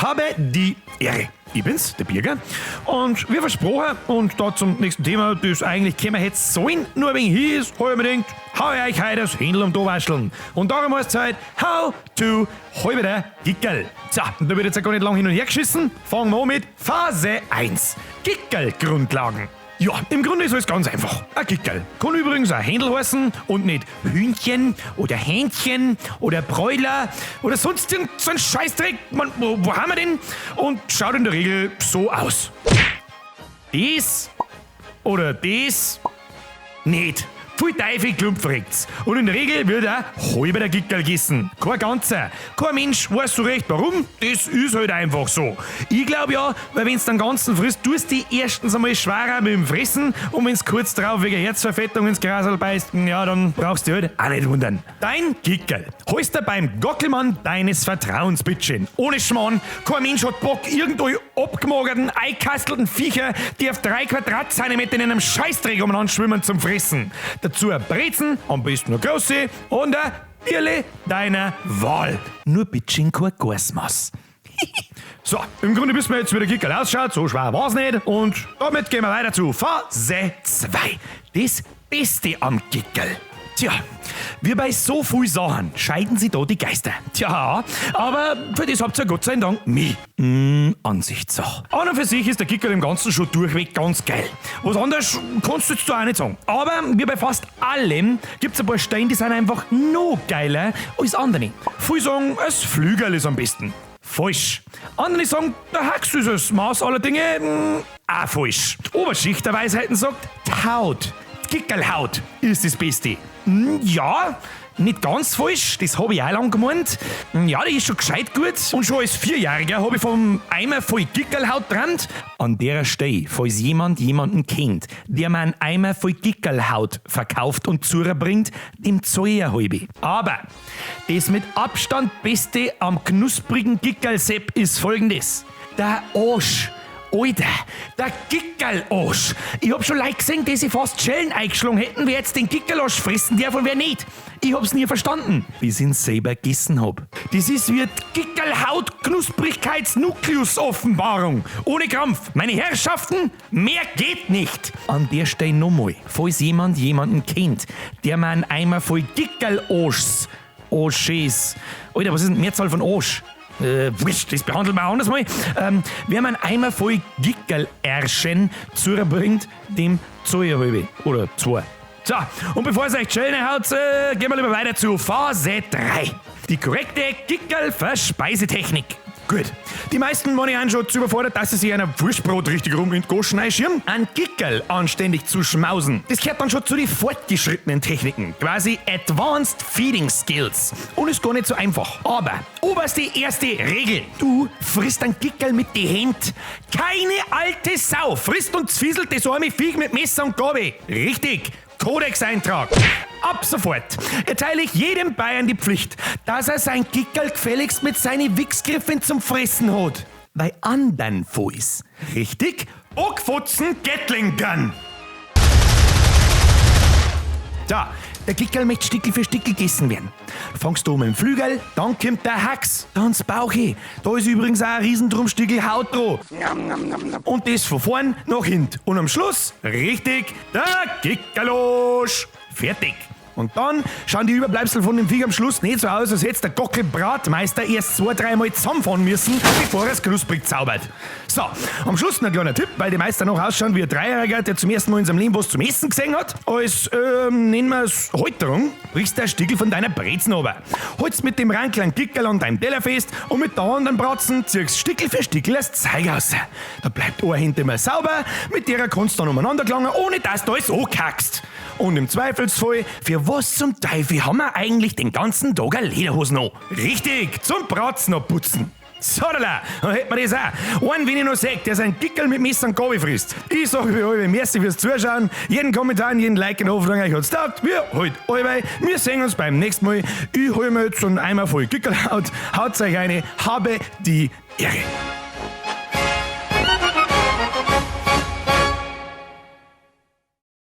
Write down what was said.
habe die Ehre. Ich bin's, der Birger. Und wie versprochen, und da zum nächsten Thema, das eigentlich käme jetzt sollen, nur wegen hier ist, hab ich mir gedacht, hau ich euch heute das Händel um da wascheln. Und darum heißt es heute, how to halbe der Gickel. So, und da wird jetzt ja gar nicht lang hin und her geschissen. Fangen wir an mit Phase 1. Gickel-Grundlagen. Ja, im Grunde ist alles ganz einfach. Ein Gickel kann übrigens ein Händel heißen und nicht Hühnchen oder Hähnchen oder Bräuler oder sonst irgend so ein Scheißdreck. Wo haben wir den? Und schaut in der Regel so aus. Das oder das nicht. Viel Teufel klumpfregt's. Und in der Regel wird ein halber der Gickel gegessen. Kein ganzer. Kein Mensch weiß so recht warum. Das ist halt einfach so. Ich glaube ja, weil wenn's den ganzen frisst, tust du die erstens einmal schwerer mit dem Fressen und wenn's kurz drauf wegen Herzverfettung ins Grasal beißt, ja, dann brauchst du halt auch nicht wundern. Dein Gickel holst du beim Gockelmann deines Vertrauens, Bittchen. Ohne Schmarrn, kein Mensch hat Bock, irgendwo abgemagerten, eingekastelten Viecher, die auf 3 Quadratzentimeter in einem Scheißdreck umeinander schwimmen zum Fressen. Dazu ein Brezen, am besten eine große, und ein Bierle deiner Wahl. Nur bitte kein Gasmaß. So, im Grunde wissen wir jetzt, wie der Gickel ausschaut. So schwer war's nicht. Und damit gehen wir weiter zu Phase 2. Das Beste am Gickel. Tja, wie bei so viel Sachen scheiden sich da die Geister. Tja, aber für das habt ihr Gott sei Dank mich. Ansichtssache. An und für sich ist der Gickel im Ganzen schon durchweg ganz geil. Was anderes kannst du jetzt auch nicht sagen. Aber wie bei fast allem gibt's ein paar Steine, die sind einfach noch geiler als andere. Viele sagen, das Flügel ist am besten. Falsch. Andere sagen, der Hax ist das Maß aller Dinge. Auch falsch. Die Oberschicht der Weisheiten sagt, die Haut. Gickelhaut ist das Beste. Ja, nicht ganz falsch, das habe ich auch lang gemeint. Ja, die ist schon gescheit gut. Und schon als 4-Jähriger habe ich vom Eimer voll Gickelhaut getrennt. An der Stelle, falls jemand jemanden kennt, der mir einen Eimer voll Gickelhaut verkauft und zubringt, dem zahle ich eine halbe. Aber das mit Abstand Beste am knusprigen Gickelsepp ist folgendes. Der Arsch. Alter, der Gickelarsch. Ich hab schon Leute gesehen, die sich fast Schellen eingeschlagen hätten, wer jetzt den Gickelarsch fressen darf und wer nicht. Ich hab's nie verstanden, bis ich's selber gegessen hab. Das ist wie Gickelhaut-Knusprigkeits-Nukleus-Offenbarung. Ohne Krampf. Meine Herrschaften, mehr geht nicht. An der Stelle nochmal, falls jemand jemanden kennt, der mir einen Eimer voll Gickelarschs, Arsches. Alter, was ist denn die Mehrzahl von Arsch? Wurscht, das behandeln wir anders mal. Wer man einen Eimer voll Gickelärschen zubringt, dem zahle ich eine halbe. Oder 2. So, und bevor es euch Schellen haut, gehen wir lieber weiter zu Phase 3. Die korrekte Gickel-Verspeisetechnik. Gut. Die meisten waren ja schon zu überfordert, dass sie sich einer Wurstbrot richtig rum in die Goschen einschirmen. Ein Gickel anständig zu schmausen. Das gehört dann schon zu den fortgeschrittenen Techniken. Quasi Advanced Feeding Skills. Und ist gar nicht so einfach. Aber, oberste erste Regel. Du frisst ein Gickel mit die Hand. Keine alte Sau frisst und zwieselt das arme Viech mit Messer und Gabel. Richtig. Kodex-Eintrag. Ab sofort erteile ich jedem Bayern die Pflicht, dass er sein Gickel gefälligst mit seinen Wichsgriffen zum Fressen hat. Weil andernfalls, richtig, Ockfutzen Gatling Gun. Da, der Gickel möchte Stickel für Stickel gegessen werden. Fangst du mit dem Flügel, dann kommt der Hax, dann das Bauche. Da ist übrigens auch ein Riesendrumstückel Haut dran. Und das von vorn nach hinten. Und am Schluss, richtig, der Gickelarsch. Fertig. Und dann schauen die Überbleibsel von dem Viech am Schluss nicht so aus, als hätte der Gockelbratmeister erst 2-3 Mal zusammenfahren müssen, bevor er es knusprig zaubert. So, am Schluss noch ein kleiner Tipp, weil die meisten noch ausschauen wie ein Dreijähriger, der zum ersten Mal in seinem Leben was zum Essen gesehen hat. Als, nennen wir es Halterung, brichst du ein Stückel von deiner Brezen runter. Holst mit dem Rankel einen Gickel an deinem Teller fest und mit der anderen Bratzen ziehst Stückel für Stückel das Zeug raus. Da bleibt eine Hände immer sauber, mit der kannst du dann umeinander gelangen, ohne dass du alles ankackst. Und im Zweifelsfall, für was zum Teufel haben wir eigentlich den ganzen Tag eine Lederhose noch? Richtig, zum Bratzen abputzen. So, dann hätten wir das auch. Einen, wenn ich noch sehe, der seinen Gickel mit Messer und Gabel frisst. Ich sage für alle, merci fürs Zuschauen. Jeden Kommentar und jeden Like in Hoffnung, euch hat's taugt. Wir halt alle. Wir sehen uns beim nächsten Mal. Ich hole mir jetzt so einen Eimer voll Gickelhaut. Haut euch eine. Habe die Ehre.